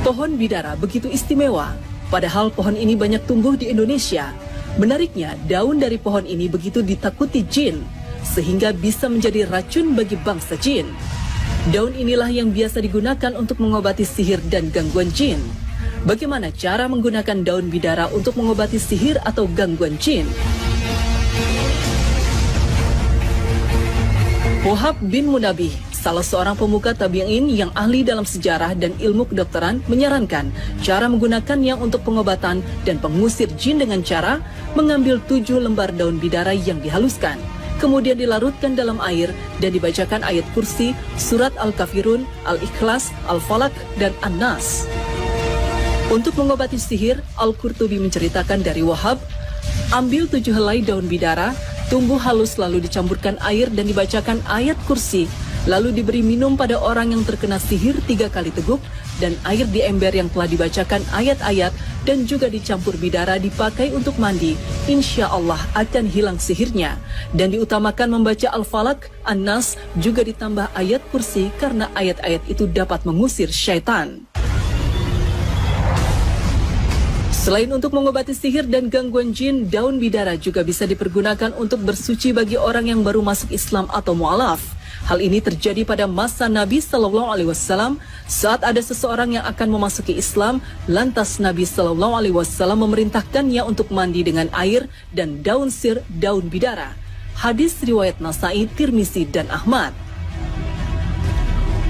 Pohon bidara begitu istimewa, padahal pohon ini banyak tumbuh di Indonesia. Menariknya, daun dari pohon ini begitu ditakuti jin, sehingga bisa menjadi racun bagi bangsa jin. Daun inilah yang biasa digunakan untuk mengobati sihir dan gangguan jin. Bagaimana cara menggunakan daun bidara untuk mengobati sihir atau gangguan jin? Wahab bin Munabih, salah seorang pemuka tabi'in yang ahli dalam sejarah dan ilmu kedokteran, menyarankan cara menggunakannya untuk pengobatan dan pengusir jin dengan cara mengambil 7 lembar daun bidara yang dihaluskan, kemudian dilarutkan dalam air dan dibacakan ayat kursi, surat Al-Kafirun, Al-Ikhlas, Al-Falak, dan An-Nas. Untuk mengobati sihir, Al-Qurtubi menceritakan dari Wahab, ambil 7 helai daun bidara, tumbuh halus lalu dicampurkan air dan dibacakan ayat kursi, lalu diberi minum pada orang yang terkena sihir 3 kali teguk, dan air di ember yang telah dibacakan ayat-ayat dan juga dicampur bidara dipakai untuk mandi, insya Allah akan hilang sihirnya. Dan diutamakan membaca Al-Falak, An-Nas, juga ditambah ayat kursi karena ayat-ayat itu dapat mengusir syaitan. Selain untuk mengobati sihir dan gangguan jin, daun bidara juga bisa dipergunakan untuk bersuci bagi orang yang baru masuk Islam atau mu'alaf. Hal ini terjadi pada masa Nabi SAW saat ada seseorang yang akan memasuki Islam, lantas Nabi SAW memerintahkannya untuk mandi dengan air dan daun sir daun bidara. Hadis riwayat Nasai, Tirmizi, dan Ahmad.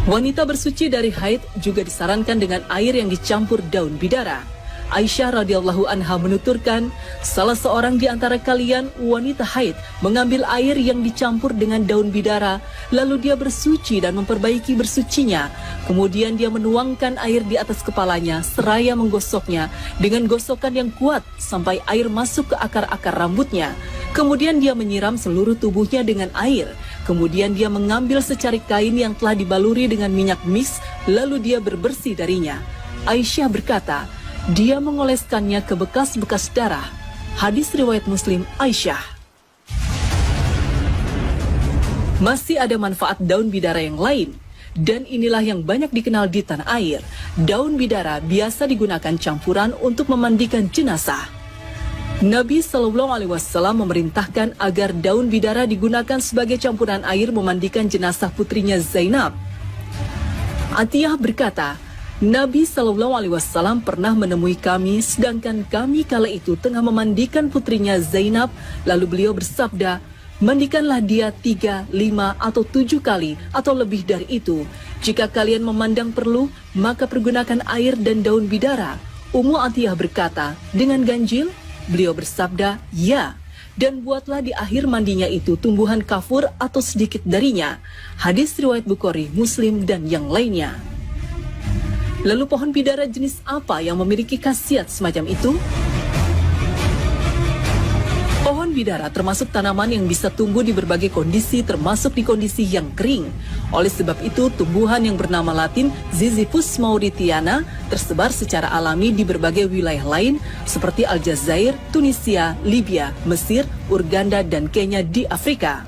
Wanita bersuci dari haid juga disarankan dengan air yang dicampur daun bidara. Aisyah radhiyallahu anha menuturkan, salah seorang di antara kalian wanita haid mengambil air yang dicampur dengan daun bidara, lalu dia bersuci dan memperbaiki bersucinya. Kemudian dia menuangkan air di atas kepalanya seraya menggosoknya dengan gosokan yang kuat sampai air masuk ke akar-akar rambutnya. Kemudian dia menyiram seluruh tubuhnya dengan air. Kemudian dia mengambil secarik kain yang telah dibaluri dengan minyak mis, lalu dia berbersih darinya. Aisyah berkata, dia mengoleskannya ke bekas-bekas darah. Hadis riwayat Muslim, Aisyah. Masih ada manfaat daun bidara yang lain, dan inilah yang banyak dikenal di tanah air. Daun bidara biasa digunakan campuran untuk memandikan jenazah. Nabi SAW memerintahkan agar daun bidara digunakan sebagai campuran air memandikan jenazah putrinya Zainab. Atiyah berkata, Nabi SAW pernah menemui kami sedangkan kami kala itu tengah memandikan putrinya Zainab, lalu beliau bersabda, mandikanlah dia 3, 5, atau 7 kali atau lebih dari itu. Jika kalian memandang perlu, maka pergunakan air dan daun bidara. Ummu Atiyah berkata, dengan ganjil? Beliau bersabda, ya. Dan buatlah di akhir mandinya itu tumbuhan kafur atau sedikit darinya. Hadis riwayat Bukhari, Muslim, dan yang lainnya. Lalu pohon bidara jenis apa yang memiliki khasiat semacam itu? Pohon bidara termasuk tanaman yang bisa tumbuh di berbagai kondisi, termasuk di kondisi yang kering. Oleh sebab itu, tumbuhan yang bernama Latin Ziziphus mauritiana tersebar secara alami di berbagai wilayah lain seperti Aljazair, Tunisia, Libya, Mesir, Uganda, dan Kenya di Afrika.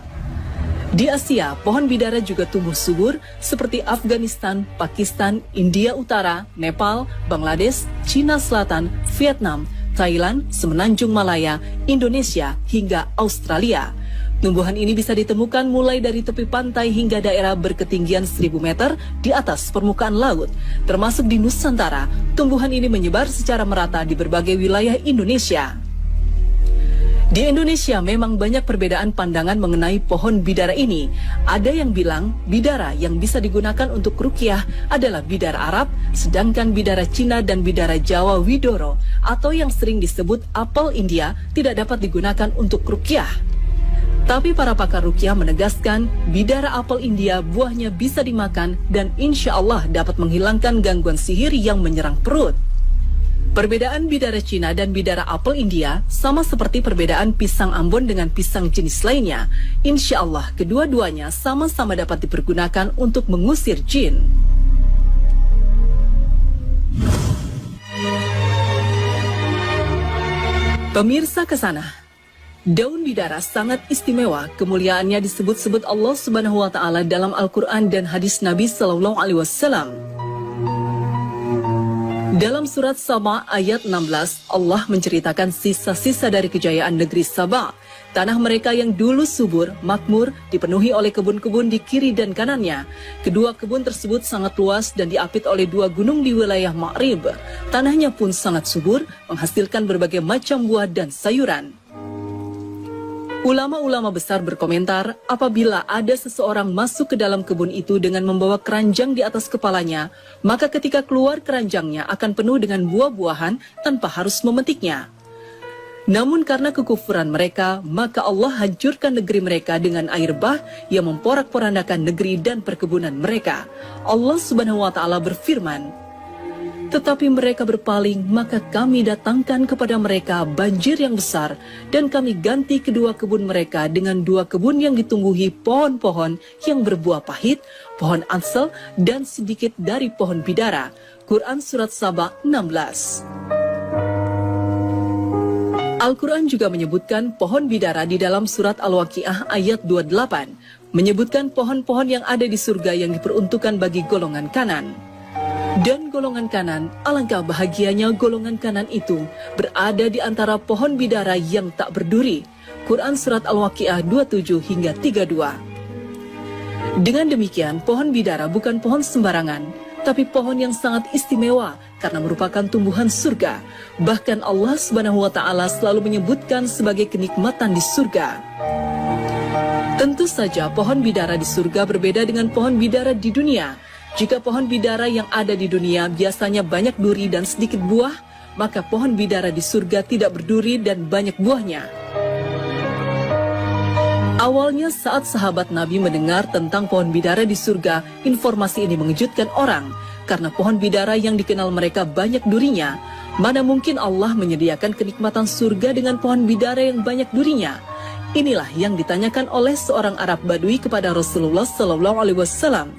Di Asia, pohon bidara juga tumbuh subur seperti Afghanistan, Pakistan, India Utara, Nepal, Bangladesh, Cina Selatan, Vietnam, Thailand, Semenanjung Malaya, Indonesia, hingga Australia. Tumbuhan ini bisa ditemukan mulai dari tepi pantai hingga daerah berketinggian 1000 meter di atas permukaan laut. Termasuk di Nusantara, tumbuhan ini menyebar secara merata di berbagai wilayah Indonesia. Di Indonesia memang banyak perbedaan pandangan mengenai pohon bidara ini. Ada yang bilang bidara yang bisa digunakan untuk ruqyah adalah bidara Arab, sedangkan bidara Cina dan bidara Jawa Widoro atau yang sering disebut apel India tidak dapat digunakan untuk ruqyah. Tapi para pakar ruqyah menegaskan bidara apel India buahnya bisa dimakan dan insya Allah dapat menghilangkan gangguan sihir yang menyerang perut. Perbedaan bidara Cina dan bidara apel India sama seperti perbedaan pisang Ambon dengan pisang jenis lainnya. Insya Allah kedua-duanya sama-sama dapat dipergunakan untuk mengusir jin. Pemirsa kesana, daun bidara sangat istimewa. Kemuliaannya disebut-sebut Allah Subhanahu wa Ta'ala dalam Al-Quran dan hadis Nabi SAW. Dalam surat Saba ayat 16, Allah menceritakan sisa-sisa dari kejayaan negeri Saba. Tanah mereka yang dulu subur, makmur, dipenuhi oleh kebun-kebun di kiri dan kanannya. Kedua kebun tersebut sangat luas dan diapit oleh dua gunung di wilayah Ma'rib. Tanahnya pun sangat subur, menghasilkan berbagai macam buah dan sayuran. Ulama-ulama besar berkomentar, apabila ada seseorang masuk ke dalam kebun itu dengan membawa keranjang di atas kepalanya, maka ketika keluar keranjangnya akan penuh dengan buah-buahan tanpa harus memetiknya. Namun karena kekufuran mereka, maka Allah hancurkan negeri mereka dengan air bah yang memporak-porandakan negeri dan perkebunan mereka. Allah Subhanahu wa Ta'ala berfirman, tetapi mereka berpaling, maka kami datangkan kepada mereka banjir yang besar, dan kami ganti kedua kebun mereka dengan dua kebun yang ditumbuhi pohon-pohon yang berbuah pahit, pohon ansel, dan sedikit dari pohon bidara. Quran Surat Saba 16. Al-Quran juga menyebutkan pohon bidara di dalam surat Al-Waqiah ayat 28, menyebutkan pohon-pohon yang ada di surga yang diperuntukkan bagi golongan kanan. Dan golongan kanan, alangkah bahagianya golongan kanan itu berada di antara pohon bidara yang tak berduri. Quran Surat Al-Waqiah 27 hingga 32. Dengan demikian, pohon bidara bukan pohon sembarangan, tapi pohon yang sangat istimewa karena merupakan tumbuhan surga. Bahkan Allah Subhanahu wa Ta'ala selalu menyebutkan sebagai kenikmatan di surga. Tentu saja pohon bidara di surga berbeda dengan pohon bidara di dunia. Jika pohon bidara yang ada di dunia biasanya banyak duri dan sedikit buah, maka pohon bidara di surga tidak berduri dan banyak buahnya. Awalnya saat sahabat Nabi mendengar tentang pohon bidara di surga, informasi ini mengejutkan orang. Karena pohon bidara yang dikenal mereka banyak durinya, mana mungkin Allah menyediakan kenikmatan surga dengan pohon bidara yang banyak durinya? Inilah yang ditanyakan oleh seorang Arab Badui kepada Rasulullah SAW.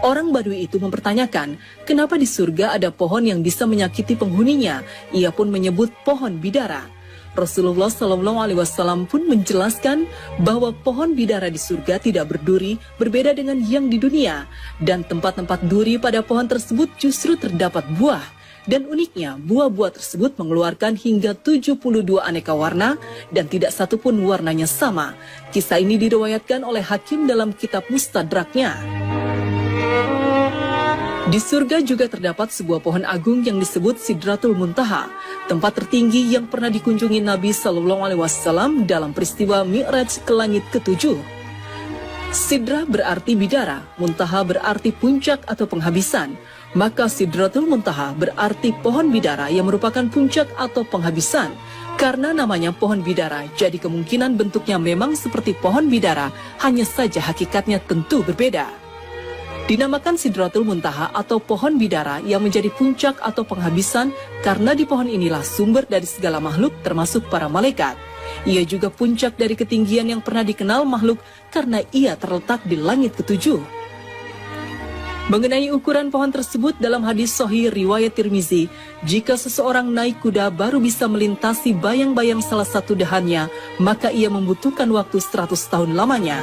Orang Badui itu mempertanyakan, kenapa di surga ada pohon yang bisa menyakiti penghuninya? Ia pun menyebut pohon bidara. Rasulullah SAW pun menjelaskan bahwa pohon bidara di surga tidak berduri, berbeda dengan yang di dunia. Dan tempat-tempat duri pada pohon tersebut justru terdapat buah. Dan uniknya, buah-buah tersebut mengeluarkan hingga 72 aneka warna dan tidak satu pun warnanya sama. Kisah ini diriwayatkan oleh Hakim dalam kitab Mustadraknya. Di surga juga terdapat sebuah pohon agung yang disebut Sidratul Muntaha, tempat tertinggi yang pernah dikunjungi Nabi SAW dalam peristiwa Mi'raj ke langit ke-7. Sidrah berarti bidara, Muntaha berarti puncak atau penghabisan. Maka Sidratul Muntaha berarti pohon bidara yang merupakan puncak atau penghabisan. Karena namanya pohon bidara, jadi kemungkinan bentuknya memang seperti pohon bidara, hanya saja hakikatnya tentu berbeda. Dinamakan Sidratul Muntaha atau pohon bidara yang menjadi puncak atau penghabisan karena di pohon inilah sumber dari segala makhluk termasuk para malaikat. Ia juga puncak dari ketinggian yang pernah dikenal makhluk karena ia terletak di langit ke-7. Mengenai ukuran pohon tersebut dalam hadis sahih riwayat Tirmizi, jika seseorang naik kuda baru bisa melintasi bayang-bayang salah satu dahannya, maka ia membutuhkan waktu 100 tahun lamanya.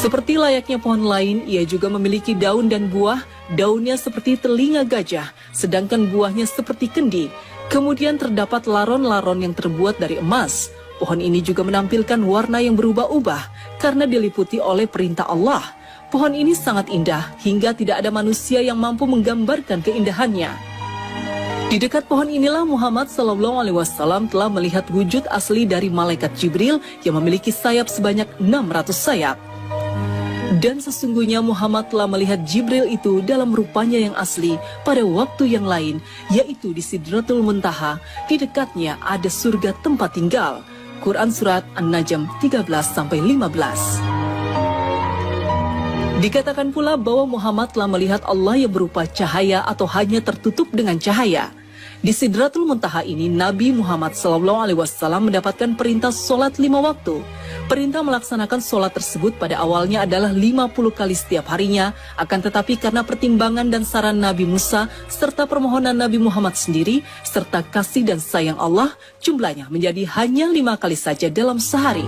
Seperti layaknya pohon lain, ia juga memiliki daun dan buah. Daunnya seperti telinga gajah, sedangkan buahnya seperti kendi. Kemudian terdapat laron-laron yang terbuat dari emas. Pohon ini juga menampilkan warna yang berubah-ubah karena diliputi oleh perintah Allah. Pohon ini sangat indah hingga tidak ada manusia yang mampu menggambarkan keindahannya. Di dekat pohon inilah Muhammad SAW telah melihat wujud asli dari malaikat Jibril yang memiliki sayap sebanyak 600 sayap. Dan sesungguhnya Muhammad telah melihat Jibril itu dalam rupanya yang asli pada waktu yang lain, yaitu di Sidratul Muntaha. Di dekatnya ada surga tempat tinggal. Quran Surat An-Najm 13-15. Dikatakan pula bahwa Muhammad telah melihat Allah yang berupa cahaya atau hanya tertutup dengan cahaya. Di Sidratul Muntaha ini, Nabi Muhammad SAW mendapatkan perintah sholat 5 waktu. Perintah melaksanakan sholat tersebut pada awalnya adalah 50 kali setiap harinya, akan tetapi karena pertimbangan dan saran Nabi Musa, serta permohonan Nabi Muhammad sendiri, serta kasih dan sayang Allah, jumlahnya menjadi hanya 5 kali saja dalam sehari.